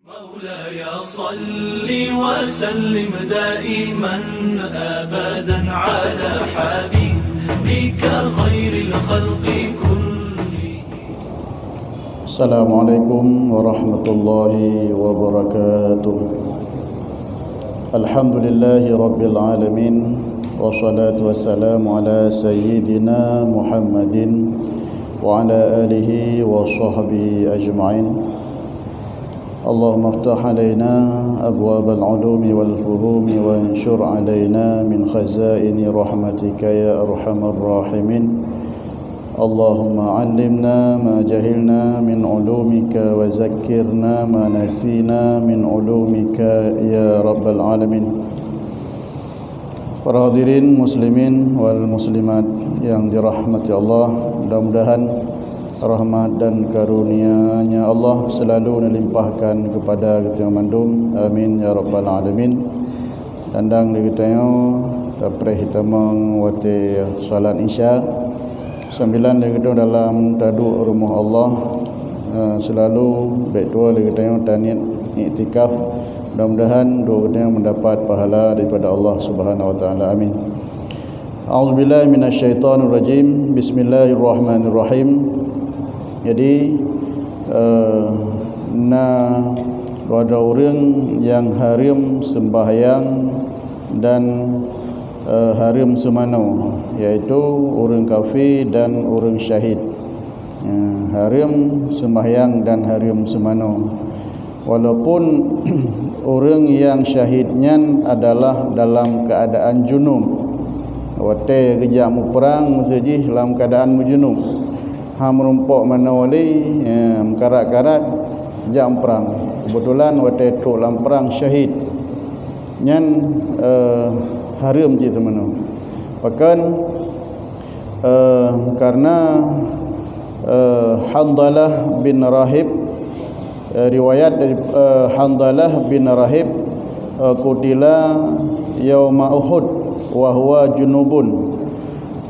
مولاي صل وسلم دائما أبدا على حبيبك خير الخلق كلهم. السلام عليكم ورحمة الله وبركاته. الحمد لله رب العالمين والصلاة والسلام على سيدنا محمد وعلى آله وصحبه أجمعين. اللهم افتح علينا أبواب العلوم والفهوم وانشر علينا من خزائن رحمتك يا أرحم الراحمين. اللهم علمنا ما جهلنا من علومك وذكرنا ما نسينا من علومك يا رب العالمين. Para hadirin muslimin wal muslimat yang dirahmati Allah, mudah-mudahan rahmat dan karunia-Nya Allah selalu dilimpahkan kepada kita mandum. Amin ya rabbal alamin. Dandang di kita tapreh hitamang wate salat isya. Sembilan lagi kita dalam tadu rumah Allah, selalu baik dua lagi kita taniat iktikaf. Mudah-mudahan dua kita mendapat pahala daripada Allah Subhanahu wa taala. Amin. A'udzubillahi minasyaitonir rajim. Bismillahirrahmanirrahim. Jadi ada orang yang haram sembahyang dan haram semano, iaitu orang kafir dan orang syahid. Haram sembahyang dan haram semano. Walaupun orang yang syahidnya adalah dalam keadaan junub. Wate kerja mu perang musajih dalam keadaan junub. Merumpok mana wali karat-karat jam perang. Kebetulan wate truk dalam perang syahid. Nyan haram je semana. Bahkan karena Handalah bin Rahib, riwayat dari Handalah bin Rahib kutila yauma Uhud wa huwa junubun.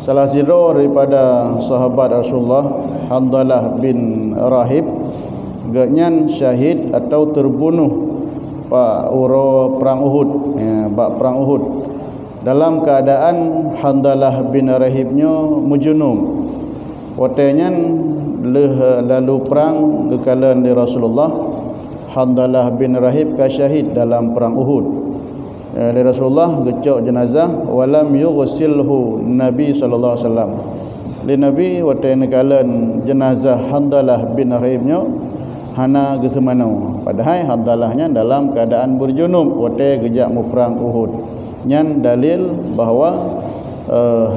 Salah satu daripada sahabat Rasulullah, Handalah bin Rahib, ganyan syahid atau terbunuh pak uro perang Uhud, perang Uhud. Dalam keadaan Handalah bin Rahibnya mujunub. Watenyan lalu perang kekalan di Rasulullah. Handalah bin Rahib ka syahid dalam perang Uhud. Di Rasulullah gecok jenazah walam yughsilhu Nabi sallallahu alaihi wasallam. Li Nabi waten kekalan jenazah Handalah bin Rahibnya hana gesemano. Padahal Handalahnya dalam keadaan berjunub wate gejak mu perang Uhud. Nyan dalil bahawa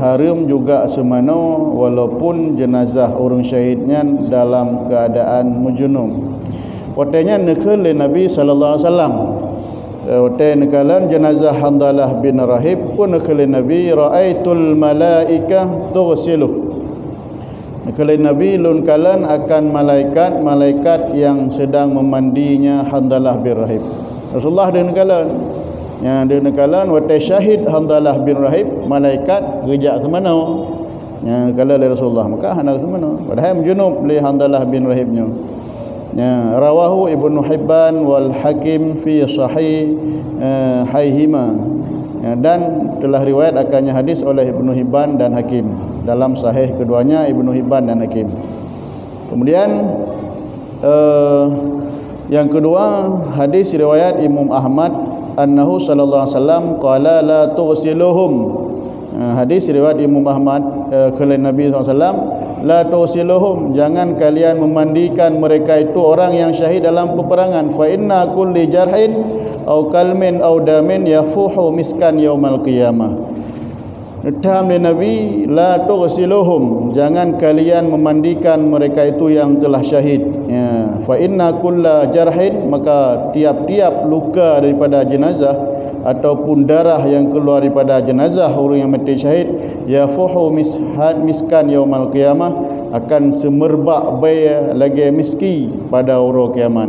haram juga semano walaupun jenazah orang syahidnya dalam keadaan mujunub. Watenya nekal Nabi sallallahu alaihi wasallam. Wate nekalan jenazah Handalah bin Rahib pun nekal Nabi raaitul malaikah tughsiluh. Nekal Nabi lun kalan akan malaikat yang sedang memandinya Handalah bin Rahib. Rasulullah dia nekalan. Yang dia nekalan wate syahid Handalah bin Rahib, malaikat gejak semana. Yang kala oleh Rasulullah maka hana semana. Padahal junub li Handalah bin Rahibnya. Ya, rawahu Ibnu Hibban wal Hakim fi sahih haihima. Ya, dan telah riwayat akannya hadis oleh Ibnu Hibban dan Hakim dalam sahih keduanya, Ibnu Hibban dan Hakim. Kemudian yang kedua, hadis riwayat Imam Ahmad annahu sallallahu alaihi wasallam qala la tughsiluhum. Hadis riwayat Imam Ahmad kepada Nabi SAW, la tughsiluhum, jangan kalian memandikan mereka itu orang yang syahid dalam peperangan. Fa inna kulli jarhin au kalmin au damin yafuhu miskan yaumal qiyamah. Tam dari Nabi, la tughsiluhum, jangan kalian memandikan mereka itu yang telah syahid. Ya, fa inna kulla jarhin, maka tiap-tiap luka daripada jenazah ataupun darah yang keluar daripada jenazah orang yang mati syahid, yafuhu miskan yaumal qiyamah, akan semerbak bay lagi miski pada hari kiamat.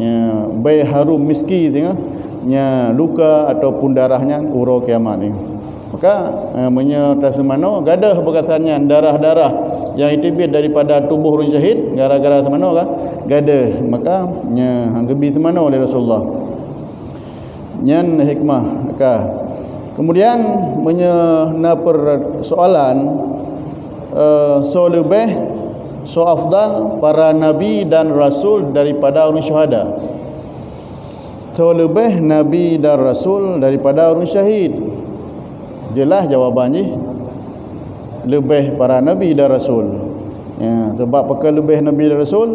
Ya, bay harum miski tengah nya luka ataupun darahnya hari kiamat ni. Maka menyerta semano gadah berkasanya darah-darah yang itibit daripada tubuh orang syahid gara-gara temano kah gada, maka nya gebi temano oleh Rasulullah nyan hikmah kah. Kemudian menyena persoalan so lebih so afdal para nabi dan rasul daripada orang syuhada. So lebih nabi dan rasul daripada orang syahid. Jelas jawabannya lebih para nabi dan rasul. Ya, sebab pakai lebih nabi dan rasul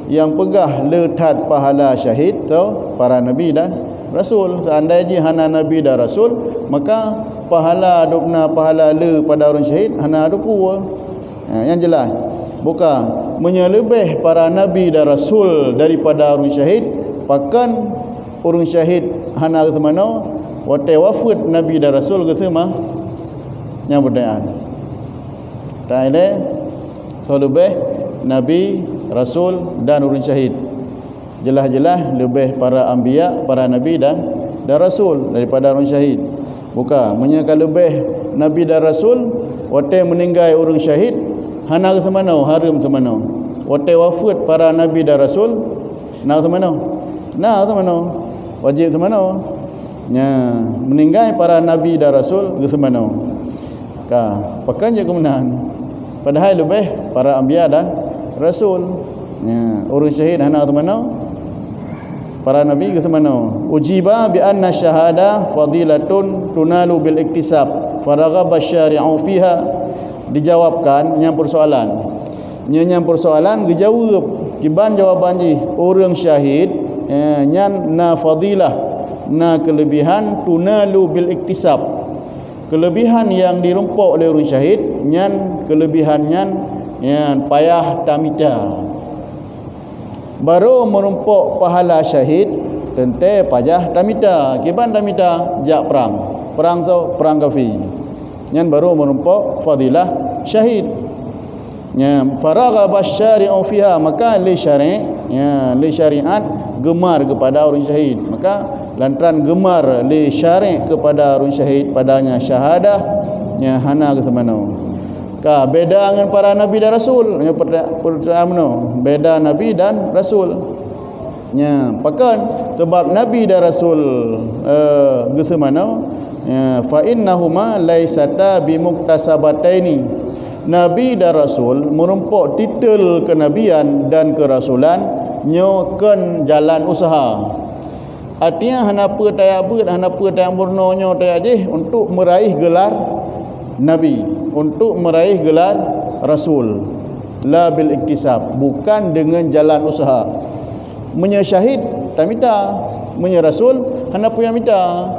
yang pegah letat pahala syahid tu para nabi dan rasul. Seandainya hana nabi dan rasul, maka pahala dukna pahala le pada orang syahid hana ada pua. Ya, yang jelas bukan menyelebih para nabi dan rasul daripada orang syahid, pakan orang syahid hana ke mana watai wafat nabi dan rasul ke semua yang berdayaan. Tak ada so lebih nabi, rasul dan orang syahid. Jelas-jelas lebih para anbiya, para nabi dan rasul daripada orang syahid. Bukan menyekan lebih nabi dan rasul watai meninggal orang syahid hana ke mana haram ke mana. Watai wafat para nabi dan rasul nak ke mana? Nak ke mana? Wajib ke mana? Ya, meninggal para nabi dan rasul ke mana? Ka, pakai je kemenangan. Padahal lebih para anbiya dan rasul. Ya, orang syahid hana ke mana? Para nabi ke mana? Ujiba bi anna syahada fadilatun tunalu bil iktisab faraghaba syari'u fiha. Dijawabkan yang persoalan. Yang persoalan dijawab. Kiban jawaban ji orang syahid nyan na fadilah, na kelebihan tunalu bil iktisab. Kelebihan yang dirempuk oleh orang syahid nyan kelebihan nyan payah tamita. Baru merumpuk pahala syahid tente pajah tamita. Kiban tamita jak perang so perang kafir. Nyan baru merumpuk fadilah syahid. Ya, faragha basyari'u fiha, maka li syari', ya, li syariat gemar kepada orang syahid. Maka lantaran gemar li syari' kepada orang syahid padanya syahadah, ya, hana ke semana. Ka beda dengan para nabi dan rasul. Ya, pertama beda nabi dan rasul. Ya, pakan sebab nabi dan rasul ke semana, ya, fa innahuma laisata bimuktasabataini. Nabi dan Rasul merumpuk titel kenabian dan kerasulan nyokan jalan usaha. Artinya hanapa tayabut, hanapa tayamurnonyo tayajih untuk meraih gelar Nabi, untuk meraih gelar Rasul. La bil iktisab, bukan dengan jalan usaha. Menyesyahid tak minta, menyerasul hanapa yang minta.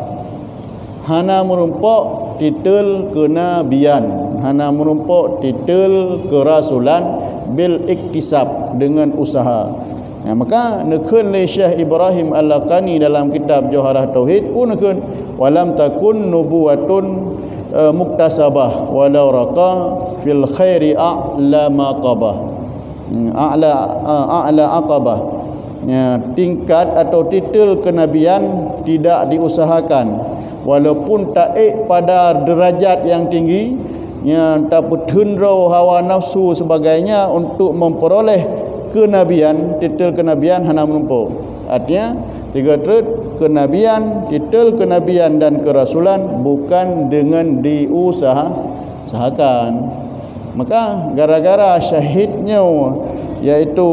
Hana merumpuk titel kenabian, hana merumpuk titel kerasulan bil iktisab, dengan usaha. Ya, maka nekun li Syekh Ibrahim Al-Laqani dalam kitab Jawharah Tauhid pun nekun walam takun nubuwatun muktasabah walau raqa fil khairi a'la maqabah, a'la aqabah. Ya, tingkat atau titel kenabian tidak diusahakan walaupun taik pada derajat yang tinggi, yang tak bertundra hawa nafsu sebagainya untuk memperoleh kenabian, titel kenabian hana menumpuk. Artinya tiga trut kenabian, titel kenabian dan kerasulan bukan dengan diusahakan. Maka gara-gara syahidnya iaitu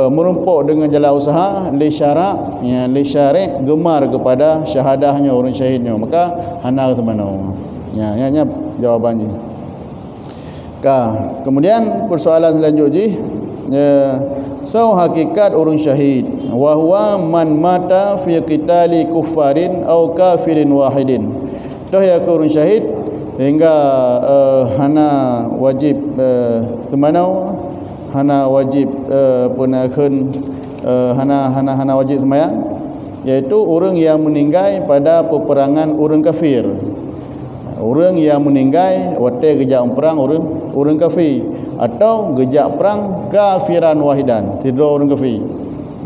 merumpuk dengan jalan usaha li syara', ya, li syari' gemar kepada syahadahnya orang syahidnya, maka hana ke mana. Ya, nya jawabannya. Kemudian persoalan selanjutnya, ya, so hakikat orang syahid wa huwa man mata fi qitali kuffarin au kafirin wahidin. Dah ya orang syahid hingga hana wajib ke mana, hana wajib punakun hana wajib sembahyang, iaitu orang yang meninggal pada peperangan orang kafir. Orang yang meninggal waktu gejak perang orang kafir, atau gejak perang kafiran wahidan, tidur orang kafir.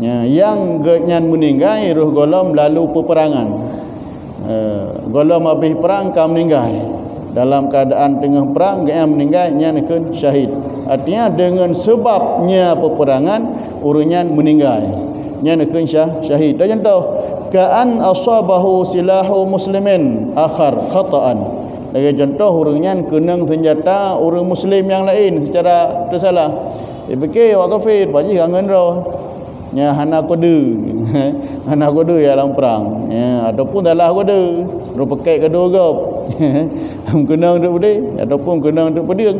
Ya, yang genyan meninggal roh golom lalu peperangan. Golom habis perang kau meninggal. Dalam keadaan tengah perang genyan meninggal nya nekun syahid. artinya dengan sebabnya peperangan urunyan meninggal, nya nakun syahid. Dan contoh ka'an asabahu silahu muslimin akhar khata'an, lagi contoh urunyan kenang senjata orang muslim yang lain secara tersalah. Fikir awak kafir baji kangen ro nya hana kode hana kode ya dalam perang ya, ataupun dalah kode ro pakai kedua gop kenang dak budi ataupun kenang dak peding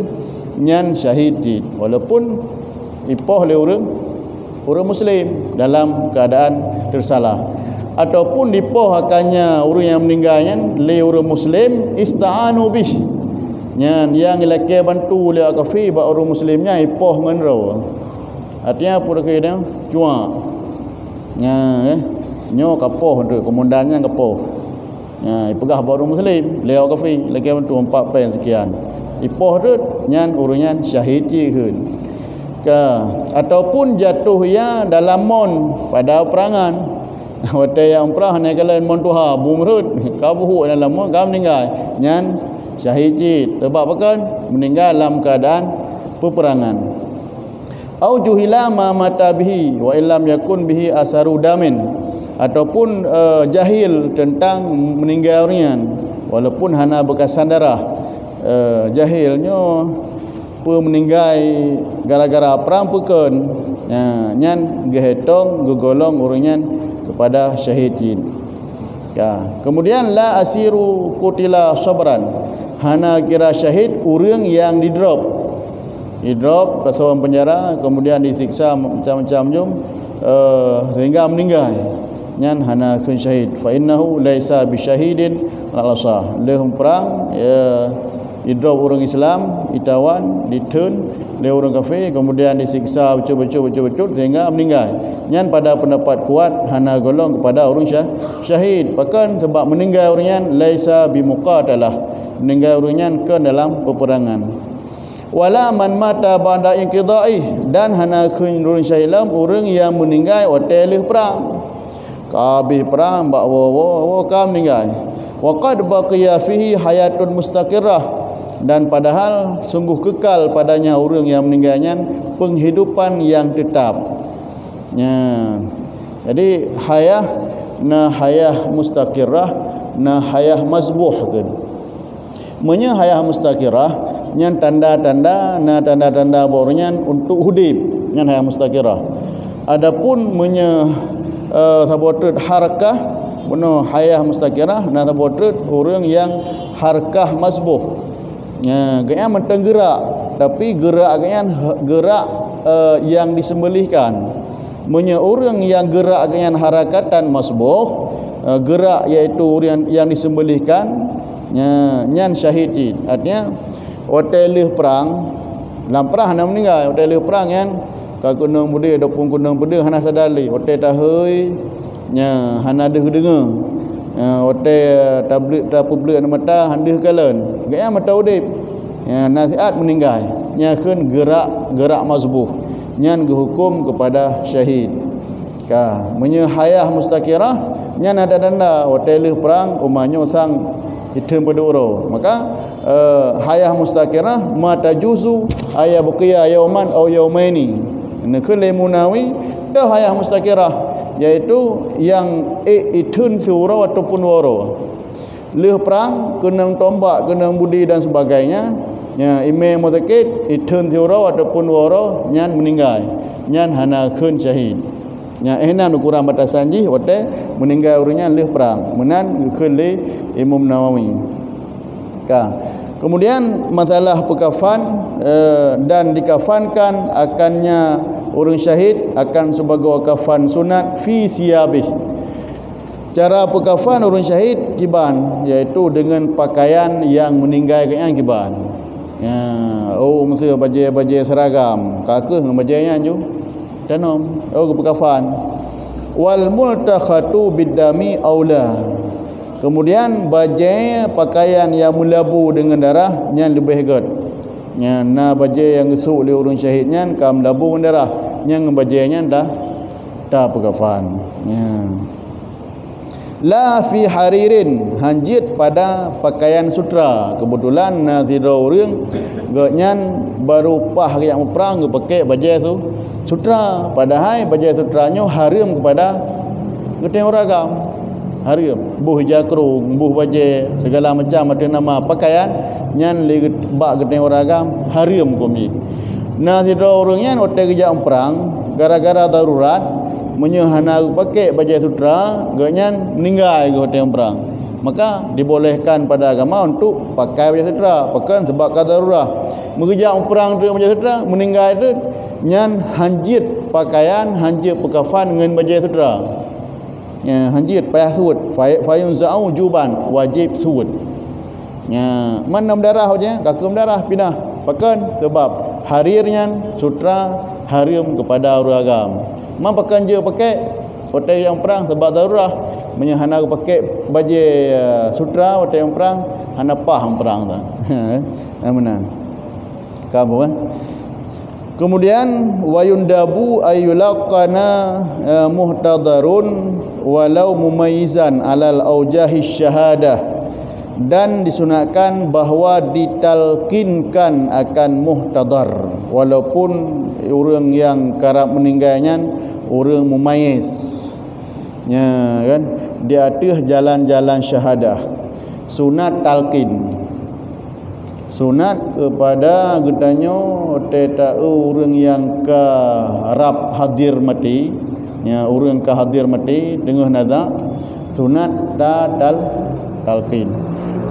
nyan syahid jid, walaupun ipoh le orang muslim dalam keadaan tersalah, ataupun dipoh akannya orang yang meninggalnya le orang muslim ista'anu bih nyan yang lelaki bantu le kafir ba orang muslimnya ipoh ngenro. Artinya apa dak dia cua nya nyo kapoh tu komandannya kapoh nya ipegah ba orang muslim le kafir lelaki bantu 4 pen sekian ipoh tu nyan urunyan syahid jeun ka, ataupun jatuh ya dalam mon pada perangan wate yang perang ne kala mon tuha bumrut ka buhu dalam mon ka meninggal nyan syahid sebab akan meninggal dalam keadaan peperangan. Au juhila ma mata bihi wa illam yakun bihi asaru damin, ataupun jahil tentang meninggalnya walaupun hana bekasan darah. Jahilnya meninggal gara-gara perang pekeun nyan gehetong gegolong urunyan kepada syahidin. Ya, kemudian la asiru kutila sabran, hana kira syahid urang yang didrop pasal penjara kemudian disiksa macam-macam jom sehingga meninggal nyan hana kun syahid. Fa innahu laisa bisyahidin al-asah, lehum perang ya didrop orang Islam, ditawan, ditun oleh orang kafir, kemudian disiksa betul-betul sehingga meninggal. Nyan pada pendapat kuat hana golong kepada orang syahid. Bahkan sebab meninggal orangnya laisa bimuqatalah, meninggal orangnya ke dalam peperangan. Wala man mata ba'da inqidai, dan hana kun orang syahid orang yang meninggal hotel perang. Kabih perang bak wo ka meninggal. Wa qad baqiya fihi hayatun mustaqirrah, dan padahal sungguh kekal padanya orang yang meninggalnya penghidupan yang tetap. Ya. Jadi hayah mustaqirrah na hayah mazbuh kan. Menya hayah mustaqirah nyan tanda-tanda bornya untuk hudib nyan hayah mustaqirah. Adapun menya sabotret harakah benar hayah mustaqirah na sabotret orang yang harakah mazbuh. Ya, gaya mentang gerak, tapi gerak yang disembelihkan. Menya orang yang gerak dengan harakatan masbuh, gerak iaitu orang yang disembelihkan, nyan syahid. Artinya hotel perang, dalam perang hana meninggal, hotel perang kan ka gunung budi ataupun gunung budi hana sadali, hotel tahui nya hana dengar. Hotel tablet publik mata handih kalen gaya mata udip nasihat meninggal nya keun gerak mazbuh nyan gehukum kepada syahid ka menye hayah mustaqirah nyan ada tanda hotel perang umanya sang hitam pada uro. Maka hayah mustaqirah mata juzu aya baqiya yauman au yaumaini nekun lemunawi dah hayah mustaqirah, yaitu yang itun surau ataupun waro leh perang kenang tombak kenang budi dan sebagainya ya ime mutakid itun surau ataupun waro nyan meninggal nyan hana kun syahid nya enan ukuran batasan ji wate meninggal urangnya leh perang menan kun le Imam Nawawi ka. Kemudian masalah pekafan dan dikafankan akannya orang syahid akan sebagai kafan sunat fi siyabih. Cara pekafan orang syahid kiban, iaitu dengan pakaian yang meninggalkan kiban. Ya, mesti baju seragam, kakeh dengan bajunya ju tanam. Pekafan. Wal multakhatu biddami aula. Kemudian baju pakaian yang melabu dengan darah yang lebih hebat. Nya na baju yang gesuk oleh orang syahidnya kam labu dengan darah, yang bajunya dah pekafan. Ya. La fi haririn, hanjit pada pakaian sutra. Kebetulan nazira orang gaknyan baru pah yang perang ge pakai baju tu sutra, padahal baju sutranyo haram kepada geteng ragam. Haram buh jakrung, buh baju segala macam ada nama pakaian nyan li bak geteng ragam haram komi. Nazira orang nyan otak kerja perang gara-gara darurat menyehana pakai baju sutra gaknyan meninggal ke hotel perang, maka dibolehkan pada agama untuk pakai baju sutra. Pakai sebab darurat mengerja perang tu baju sutra meninggal tu nyan hanjit pakaian, hanjit pakafan dengan baju sutra. Ya, hanjit payah suud fayun za'u juban wajib suud. Ya, mana darah aja kakum darah pindah pakai sebab harirnya sutra haram kepada orang agama. Man pakai je pakai hotel yang perang sebab darurat menyehana pakai baju sutra hotel yang perang hana paham perang tu. Mana kamu kemudian wayundabu ayyulaqana muhtadarun walau mumayyizan alal aujahi syahadah, dan disunatkan bahawa ditalkinkan akan muhtadar walaupun orang yang kerap meninggalnya orang mumayyiz, ya kan, di atas jalan-jalan syahadah. Sunat talqin, sunat kepada getanyo tahu orang yang ke harap hadir mati, ya orang ke hadir mati dengan nada sunat talqin.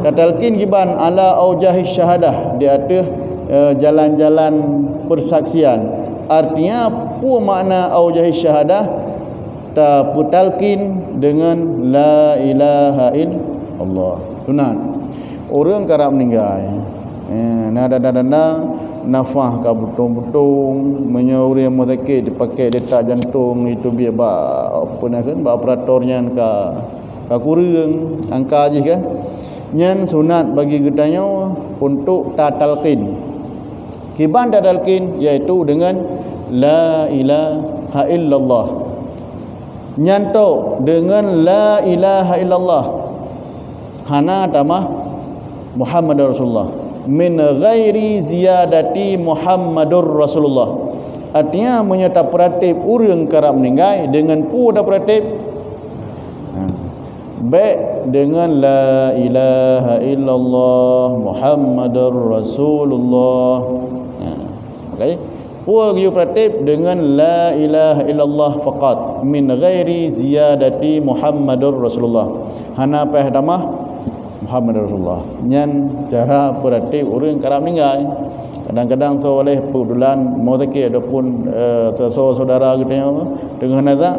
Talqin giban ala aujahi syahadah, di atas jalan-jalan persaksian. Artinya apa makna aujahi syahadah? Talqin dengan la ilaha illallah. Sunat. Orang kerap meninggal. Nada-nada nafah ka betung-betung menyauri muzakir dipakai detak jantung itu biar apa nak kan ba operatornya ka kurang angka je kan. Nyan sunat bagi getanyo untuk talqin. Kiban talqin iaitu dengan la ilaha illallah. Nyanto dengan la ilaha illallah. Hana tamah Muhammadur Rasulullah. Min ghairi ziyadati Muhammadur Rasulullah. Artinya menyata peratib orang kerap meninggal dengan dah peratib baik dengan la ilaha illallah Muhammadur Rasulullah. Okay. Puak you pratib dengan la ilaha illallah faqat min ghairi ziyadati Muhammadur Rasulullah. Hana pah damah Muhammadur Rasulullah. Nyan cara pratib orang kerap meninggal. Kadang-kadang so oleh perbulan muzakir ataupun saudara gitu dengan nazak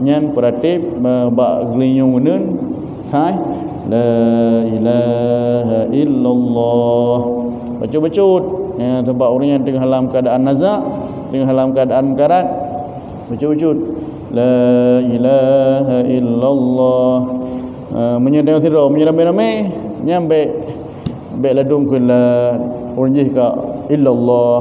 nyan pratib bak gelinyung nun sai la ilaha illallah baca-bacut ya, sebab orang yang tengah dalam keadaan nazak, tengah dalam keadaan karat, baca-bacut la ilaha illallah. Menyedang tidur menyedam-ramai nyambe baik ladung ke la orang ka illallah.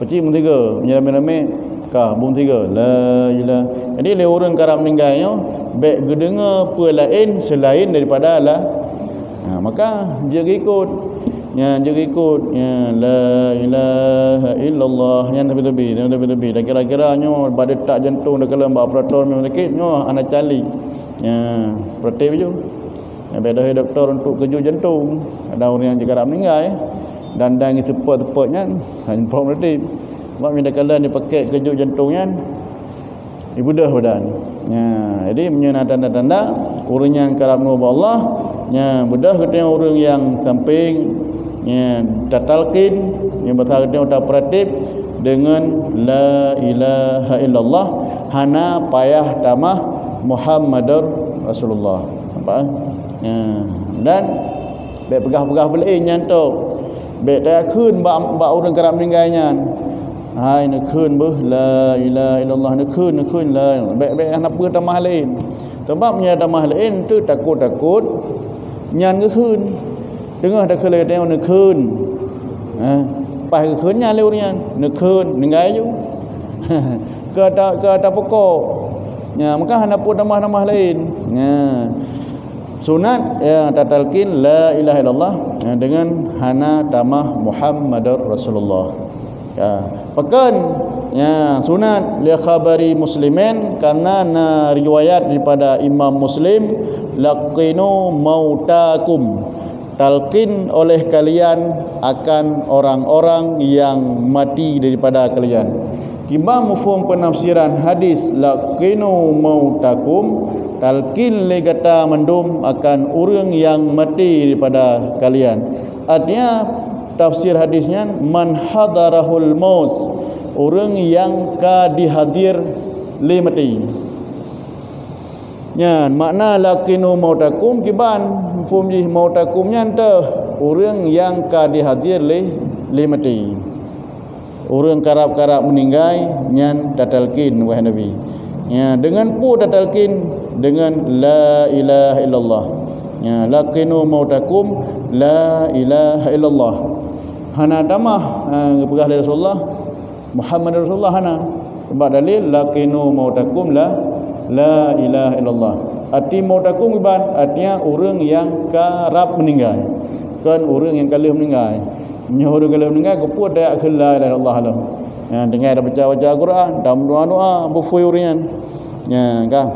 Peci bung tiga menyedam-ramai ka bung tiga la ilaha. Jadi le orang kerap meninggalnya baik gedengar apa lain selain daripada la. Maka jaga ikut ya, jaga ikut ya, la ilaha illallah yang tepi-tepi dah kira-kiranya pada tak jantung dah kalau operator memang sakit nyo anak cali ya protek je ya, beda doktor untuk keju jantung. Ada orang yang juga meninggal dan support-supportnya hanya protek sebab bila kalau dia pakai keju jantungnya ibudah badan ya. Jadi punya tanda-tanda orang yang kerap menghubung Allah ya, bedah kita orang yang samping ya, talqin yang besar kita udah pratib dengan la ilaha illallah hana payah tamah Muhammadur Rasulullah. Nampak ya. Dan baik pegah-pegah beli nyantok baik tak khun bak orang kerap meninggalnya hai nak khun beh la ilaha illallah nak khun la baik-baik nak apa tamah lain sebabnya tamah lain tu takut-takut nyan ke khun dengar dak khulai tengok nak khun pas ke khunnya le orang nak khun ninggai ju ke ada pokok ya, maka hana pun tamah-tamah lain ya. Sunat ya tatalkin la ilaha illallah ya, dengan hana tamah Muhammadur Rasulullah. Ya, pekan ya sunat li khabari muslimin karena riwayat daripada Imam Muslim laqinu mautakum, talqin oleh kalian akan orang-orang yang mati daripada kalian. Kibah mufhum penafsiran hadis laqinu mautakum, talqin le kata mendum akan orang yang mati daripada kalian. Artinya tafsir hadisnya man hadarahul maut, orang yang ka dihadir le mati. Nya makna laqinu mautakum kiban mufhum ji mautakumnya ente orang yang ka dihadir le mati. Orang karap-karap meninggal nyan tatalkin wahai Nabi. Ya, dengan pu tatalkin dengan la ilaha illallah. Ya, laqinu mautakum la ilaha illallah. Hana tamah pegah dari Rasulullah Muhammad Rasulullah hana. Sebab dalil laqinu mautakum la ilaha illallah. Arti mautakum iban artinya orang yang karap meninggal. Kan orang yang kalih meninggal. Nyuruh kalau meninggal keput dak khilai dari Allah lah. Ya, dengar baca Al-Quran, dan doa-doa bufuyurian. Ya, kan.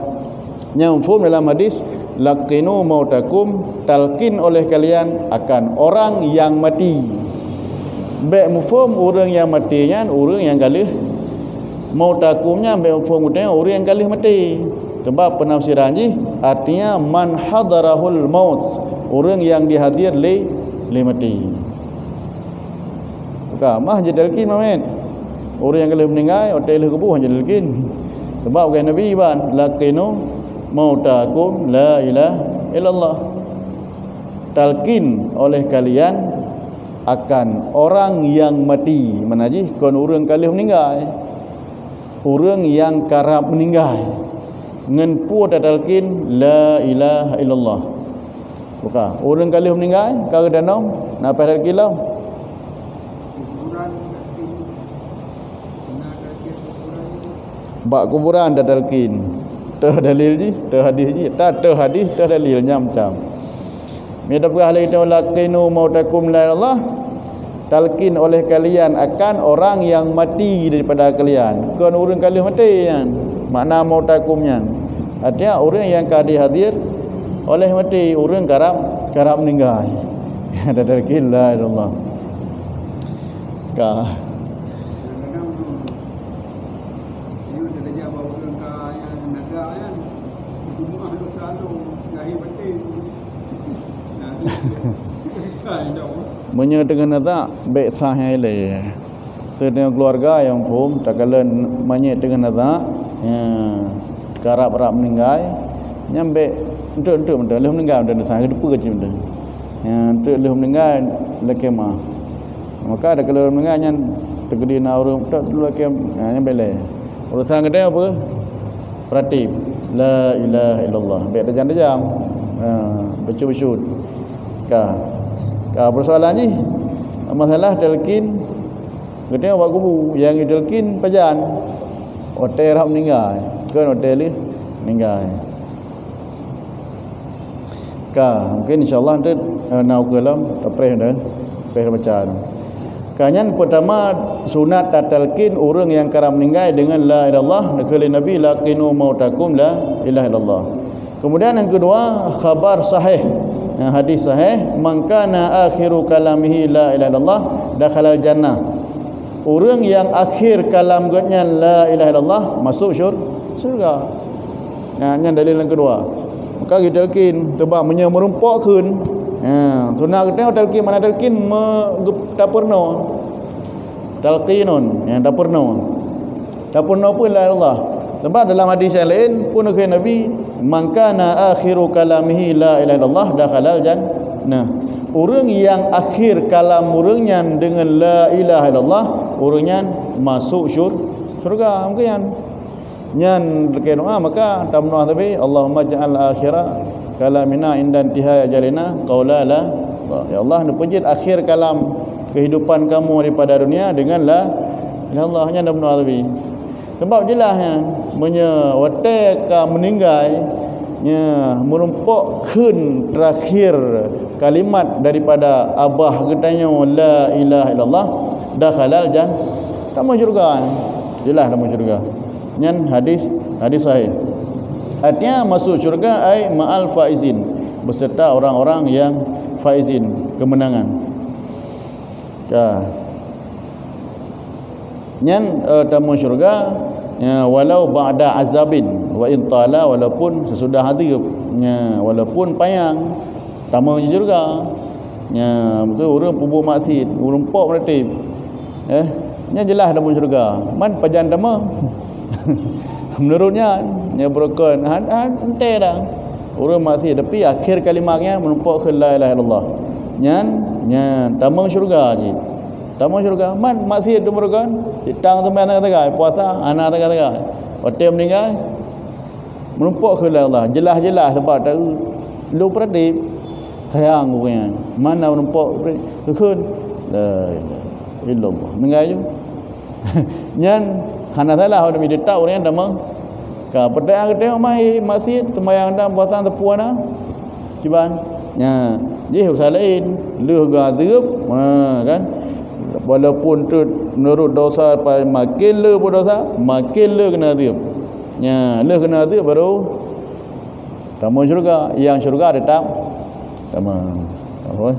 Yang mufhum dalam hadis laqinu mautakum, talqin oleh kalian akan orang yang mati. Baik mufhum orang yang matinya orang yang kalih. Mautakumnya baik mufhum orang yang kalih mati. Sebab penafsiran ni artinya man hadarahul maut, orang yang dihadir li mati. Mah jadalkin mamen. Orang yang kalau meninggal hotel kubuh jadalkin. Sebab bukan Nabi ban laqinu mautakum la ilaha illallah. Talqin oleh kalian akan orang yang mati. Manaji kon orang kalau meninggal. Orang yang karap meninggal. Ngan pu talqin la ilaha illallah. Bukan orang kalau meninggal kalau danau napa talqin lau? Bak kuburan dah talqin. Teh dalil ji, teh hadis ji, tak teh hadis, teh dalilnya macam. Mida perah lagi tu laqinu mautakum la ilallah. Talqin oleh kalian akan orang yang mati daripada kalian. Kan orang kalian mati kan. Makna mautakumnya. Artinya orang yang kadi hadir oleh mati, orang karap meninggal. Ada talqin la ilallah. Kah menyatakan tak baik sahih le tentang keluarga yang pun tak kala menyatakan tak ya karap meninggal nyambe untuk mendah meninggal dan sahih depu kecil mendah ya untuk meninggal lekemah maka ada kalau meninggal nyan tegedi na urang tak lekem nyambe le urusan kedai apa pratib la ilaha illallah baik jam becut-becut persoalan ni masalah talqin kena buat kubu yang talqin pajan hotel rap meninggal kan hotel ni meninggal mungkin insyaallah nanti nak kelam tapres dah baca kanyan pertama sunat talqin orang yang karap meninggal dengan la ilaha illallah nakali nabi laqinu mautakum la ilaha illallah. Kemudian yang kedua khabar sahih, hadis sahih, man kana akhiru kalamihi la ilaha illallah dakhalal jannah. Orang yang akhir kalam gatnya la ilaha illallah masuk syurga. Yang dalil yang kedua. Maka kita talqin tebak merumpak keun. Tunang kita talqin mana talqin dapurno. Talqinun yang dapurno. Dapurno pun la ilaha illallah. Sebab dalam hadis yang lain pun Nabi man kana akhiru kalamihi la ilaha illallah dakhalal jannah. Orang yang akhir kalam orangnya dengan la ilaha illallah orangnya masuk syurga mungkin nyan dekat doa maka tamnah tapi Allahumma ja'al akhira kalamina inda intihai ajalina qaula la ya Allah nupujit akhir kalam kehidupan kamu daripada dunia dengan la ilaha illallah nya tamnah tapi sebab jelasnya wate ka meninggal merumpok khun terakhir kalimat daripada abah katanya la ilaha illallah dakhalal tamu syurga. Jelas tamu syurga. Nyan hadis sahih. Artinya masuk syurga ai ma'al faizin, beserta orang-orang yang faizin, kemenangan. Nyan tamu syurga walau ba'da azabin wa in tala, walaupun sesudah azab, walaupun panjang tamu syurga. Betul orang pubuk maksiat, orang pok berarti nya jelas tamu syurga. Man pajan tamu menurutnya berkon ente dah orang maksiat, tapi akhir kalimatnya menumpuk ke la ilaha illallah. Nyan tamu syurga je. Tamu syurga man maksiat tu berkon ditang teman tengah-tengah puasa anak tengah-tengah hotel meninggal menumpuk ke la ilaha illallah. Jelas-jelas sebab tak lu pradip sayang punya mana menumpuk keun la ilaha illallah meninggal je. Nyan hana salah orang dia tahu orang dah ka pedang dia mai masjid sembahyang dan puasa tepuana ciban dia usalain leh gazib kan, walaupun tu menurut dosa makin le berdosa makin le kena azab. Le kena azab baru tamu syurga, yang syurga tetap tamam. Apa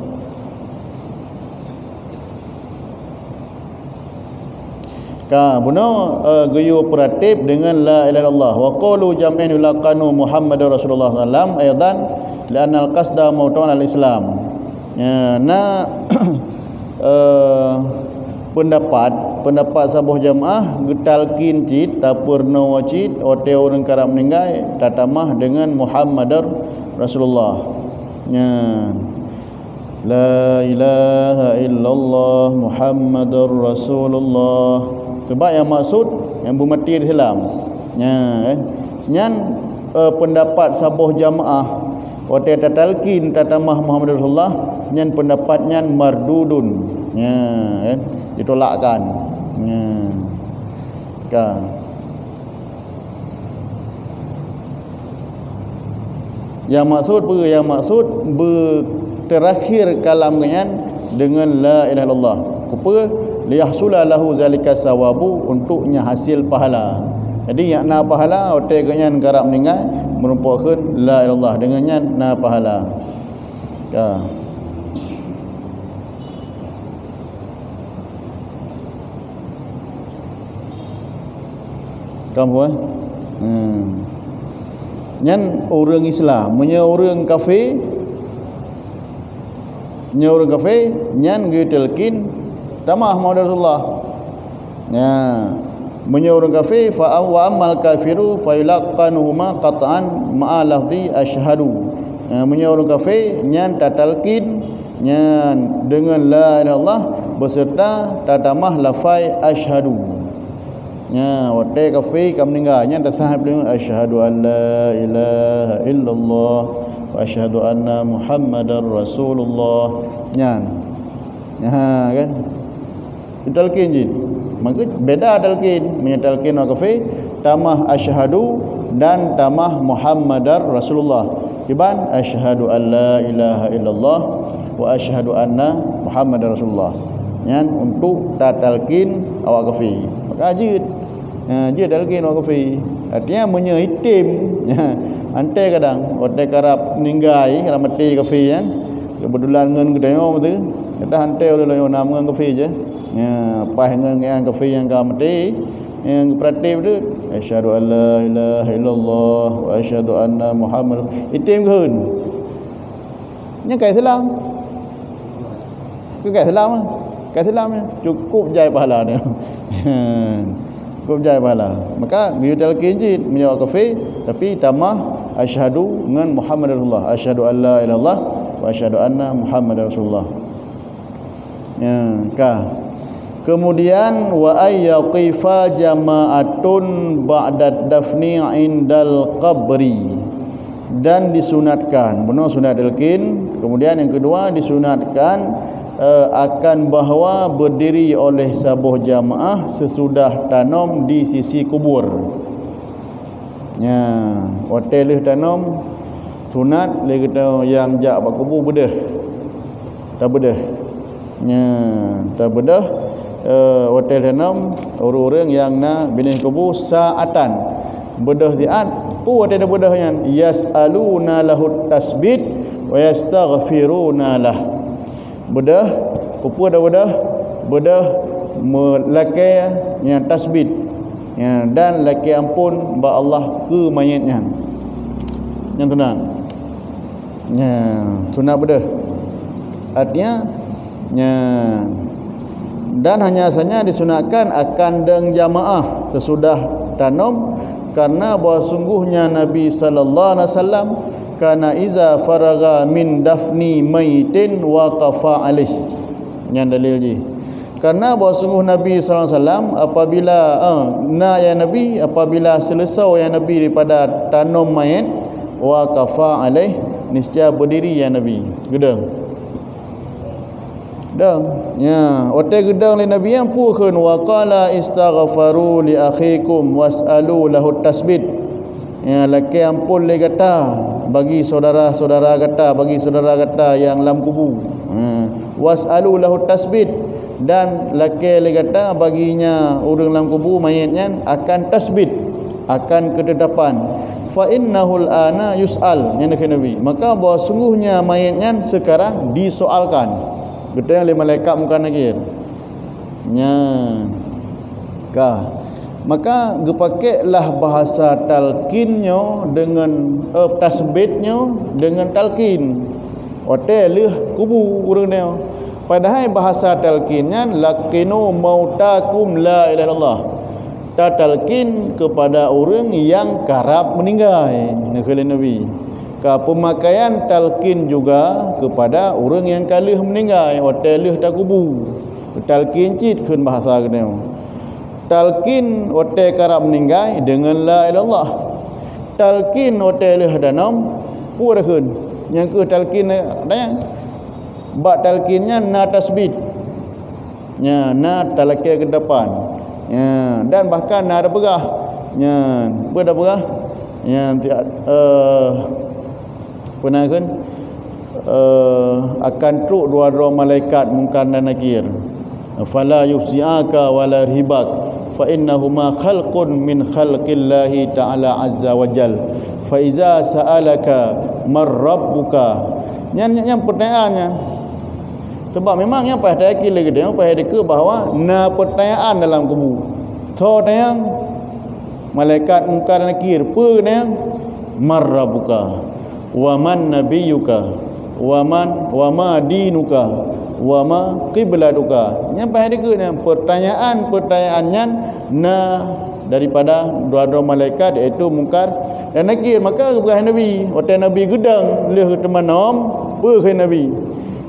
buno guyu peratib dengan la ilaha illallah wa qalu jam'in laqanu Muhammadar Rasulullah sallam aidan li'anna al-qasda mawtu'an al-Islam. pendapat sabuh jamaah getalkin cit tapurno wacit ote orang karap meninggal tatamah dengan Muhammadar Rasulullah. La ilaha illallah Muhammadar Rasulullah. Sebab yang maksud yang bermati di Islam. Nyan pendapat sabuh jamaah wate tatalkin tatamah Muhammad Rasulullah, nyan pendapatnya mardudun. Ditolakkan. Yang maksud terakhir kalam dengan la ilaha illallah. Apa? Liyahsula lahu zalika sawabu, untuknya hasil pahala. Jadi yang na pahala otak ganyan garap meninggal merupakan la ilallah dengannya na pahala. Kamu nyan orang Islam punya orang kafir, nyan getelkin tamah Muhammad Rasulullah. Punya orang kafir fa wa amal kafiru fa yulaqanuhuma qat'an ma'a lafzi asyhadu. Punya orang kafir nyan tatalkin nyan dengan la ilaha illallah beserta tatamah lafai asyhadu. Wate kafir kam meninggal nyan tasahab dengan asyhadu an la ilaha illallah wa asyhadu anna Muhammadar Rasulullah. Nyan kan talqin je. Maka beda talqin, menyatalqin wa kafir tamah asyhadu dan tamah Muhammadar Rasulullah. Iban asyhadu an la ilaha illallah wa asyhadu anna Muhammadar Rasulullah. Nyan untuk tatalqin awak kafir. Maka je talqin awak kafir. Artinya menyitim. Antai kadang otak karap ninggai karap mati kafir kan. Kebetulan ngan kedayo betul. Kita hantai oleh nam ngan kafir je. Pas ngan kafir yang ka mati yang praktik tu asyhadu an la ilaha illallah wa asyhadu anna Muhammad itim keun. Nya kai Islam. Kai Islam cukup jai pahala dia. Cukup jai pahala. Maka biu talqin je menjawab kafir tapi tamah asyhadu dengan Muhammad Rasulullah. Asyhadu an la ilaha illallah wa asyhadu anna Muhammad Rasulullah. Kemudian wa ayyaqifa jama'atun ba'da dafni indal qabri, dan disunatkan benar sunat talqin. Kemudian yang kedua disunatkan akan bahawa berdiri oleh sabuh jamaah sesudah tanam di sisi kubur. Ya, hotel leh tanam sunat le kata yang jak bak kubu bedah. Tak bedah. Ya, tak bedah hotel tanam orang-orang yang nak bina kubu saatan. Bedah ziat pu ada bedahnya yasaluna lahu tasbit wa yastaghfiruna lah. Bedah kupu ada bedah melakai yang tasbit ya, dan laki ampun ba Allah ke mayatnya yang tunang ya, sunat bedah artinya ya, dan hanya saja disunatkan akan deng jamaah sesudah tanam, karena bahawa sungguhnya Nabi sallallahu alaihi wasallam kana iza faraga min dafni maitin waqafa alaih. Yang dalil ji. Karena bahawa sungguh Nabi sallallahu alaihi wasallam apabila ya Nabi apabila selesai ya Nabi daripada tanam mayat waqafa alaih, niscaya berdiri ya Nabi. Gedang. Gedang. Ya, otai gedang le Nabi yang pukeun wa qala istaghfaru li akhikum was'alu lahu tasbit. Ya, laki ampun le kata bagi saudara-saudara kata, bagi saudara kata yang dalam kubu. Was'alu lahu tasbit, dan laki le kata baginya orang dalam kubu mayatnya akan tasbit, akan ketetapan. Fa innahul ana yus'al, yang Nabi. Maka bahawa sungguhnya mayatnya sekarang disoalkan. Betul yang oleh malaikat muka nakir. Ya. Kah. Maka gepakailah bahasa talqinnya dengan tasbitnya dengan talqin. Hotel leh kubu urang dia. Padahal bahasa talqinnya laqinu mautakum la ilaha illallah. Ta talqin kepada orang yang karab meninggal. Nabi. Ka pemakaian talqin juga kepada orang yang kalih meninggal, hotel leh tak kubu. Talqin cit keun bahasa kena. Talqin hotel karab meninggal dengan la ilallah. Talqin hotel leh danam pu dah keun. Yang ke talqin ada bak talqinnya na tasbit. Ya, na talaqi ke depan. Ya, dan bahkan na ada perah. Ya, ber perah. Ya, pernah kan akan truk dua-dua malaikat Munkar dan Nakir. Fala yufsi'aka wala ribak fa innahuma khalqun min khalqillahi ta'ala azza wa jal. Fa iza sa'alaka mar rabbuka. Yang pertanyaannya, sebab memang yang pada akil lagi dia pada ke bahawa na pertanyaan dalam kubu. So yang malaikat Munkar dan Nakir pe yang mar rabbuka wa man nabiyyuka wa ma dinuka wa ma qiblatuka. Yang pada ke pertanyaannya na daripada dua-dua malaikat iaitu Munkar dan Nakir. Maka berkah Nabi waktu Nabi gedang leh teman nom berkah Nabi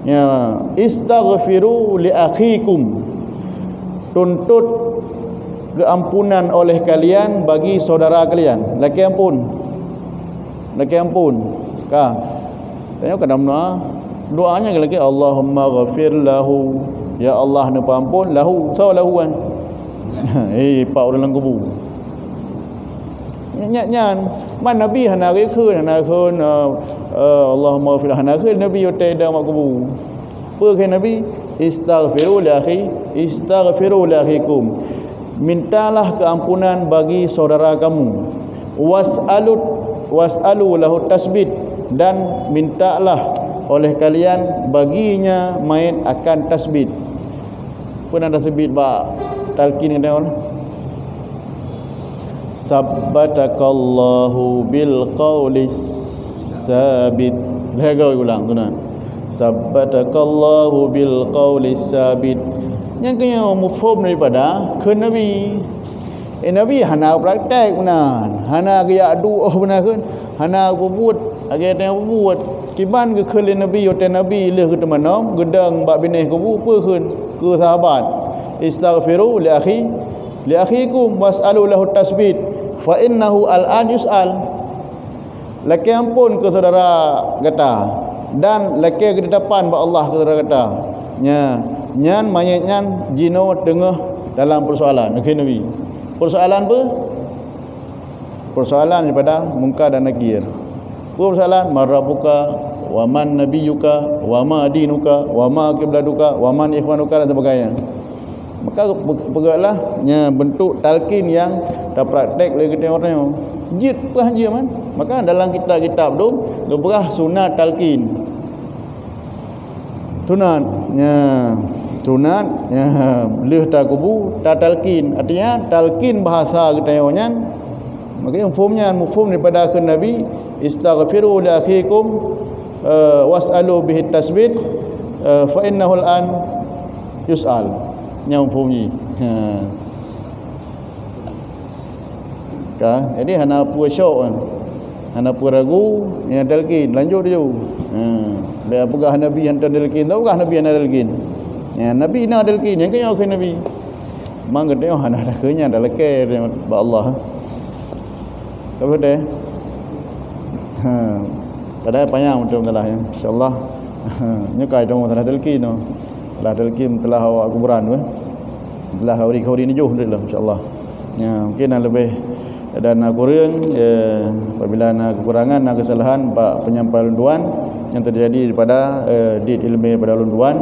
ya istaghfiru li akhikum, tuntut keampunan oleh kalian bagi saudara kalian. Laki ampun kah tanya kadang doanya lagi Allahumma ghafir lahu, ya Allah ni ampun lahu lahu kan. Pak orang dalam kubu nyan man Nabi hana keun Allahumma ghafir hana keun Nabi yote dalam kubu pe ke Nabi istaghfiru li akhikum, mintalah keampunan bagi saudara kamu. Was'alu lahu tasbit, dan mintalah oleh kalian baginya mayat akan tasbit. Pun ada tasbit ba talqin kena orang. Sabbatakallahu bil qawlis sabit. Lagi ulang tuan. Sabbatakallahu bil qawlis sabit. Yang kena mufhum daripada ke Nabi. Nabi hana praktek benar, hana gaya doa benar kan, hana buat agak yang buat kiban ke khalil Nabi yote Nabi leh ke temanam gedang bak bineh kubu peun ke sahabat istaghfiru li akhikum was'alu lahu tasbit fa innahu al-an yus'al. Laki ampun ke saudara kata, dan laki ke depan bak Allah ke saudara kata. Nyan mayatnya jino tengah dalam persoalan. Nabi. Persoalan apa? persoalan daripada munkar dan nakir. Persoalan marabuka wa man nabiyuka wa ma dinuka wa ma qibladuka wa man ikhwanuka dan sebagainya. Maka pergilah bentuk talqin yang dah praktek oleh kita orang. Jid pun hanya man. Maka dalam kitab-kitab tu geberah sunat talqin. Sunat leh ta kubu ta talqin. Artinya talqin bahasa kita orang. Maka mufhum daripada akhir Nabi, istaghfiru li akhikum was'alu bihi tasbit fa innahu al-an yus'al. Yang mufhumnya. Jadi hana apa syok kan. Hana apa ragu yang talqin lanjut dia. Dia apakah Nabi hantar talqin tahu kah Nabi hantar talqin. Nabi nak talqin yang kaya akhir Nabi. Mangga dia hana dah kenya dah lekar ba Allah. Tahu dah. Padahal panjang betul-betul lah ya. Insya-Allah. Nyekai dong telah talqin tu. Telah talqin telah awak kuburan tu. Telah hari-hari ni jauh dah insya-Allah. Ya, mungkin lebih dan kurang apabila ada kekurangan ada kesalahan pak penyampaian lunduan yang terjadi daripada di ilmu pada lunduan,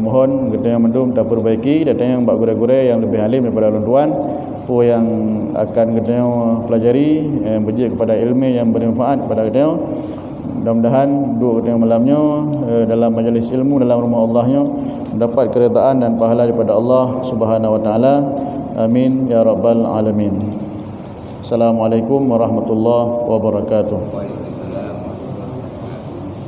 mohon kita yang mendum tak perbaiki dan yang pak gure-gure yang lebih alim daripada lunduan apa yang akan kita pelajari berjaya kepada ilmu yang bermanfaat kepada kita. Mudah-mudahan duduk kita malamnya dalam majlis ilmu dalam rumah Allahnya mendapat keredaan dan pahala daripada Allah Subhanahu wa taala. Amin ya rabbal alamin. Assalamualaikum warahmatullahi wabarakatuh.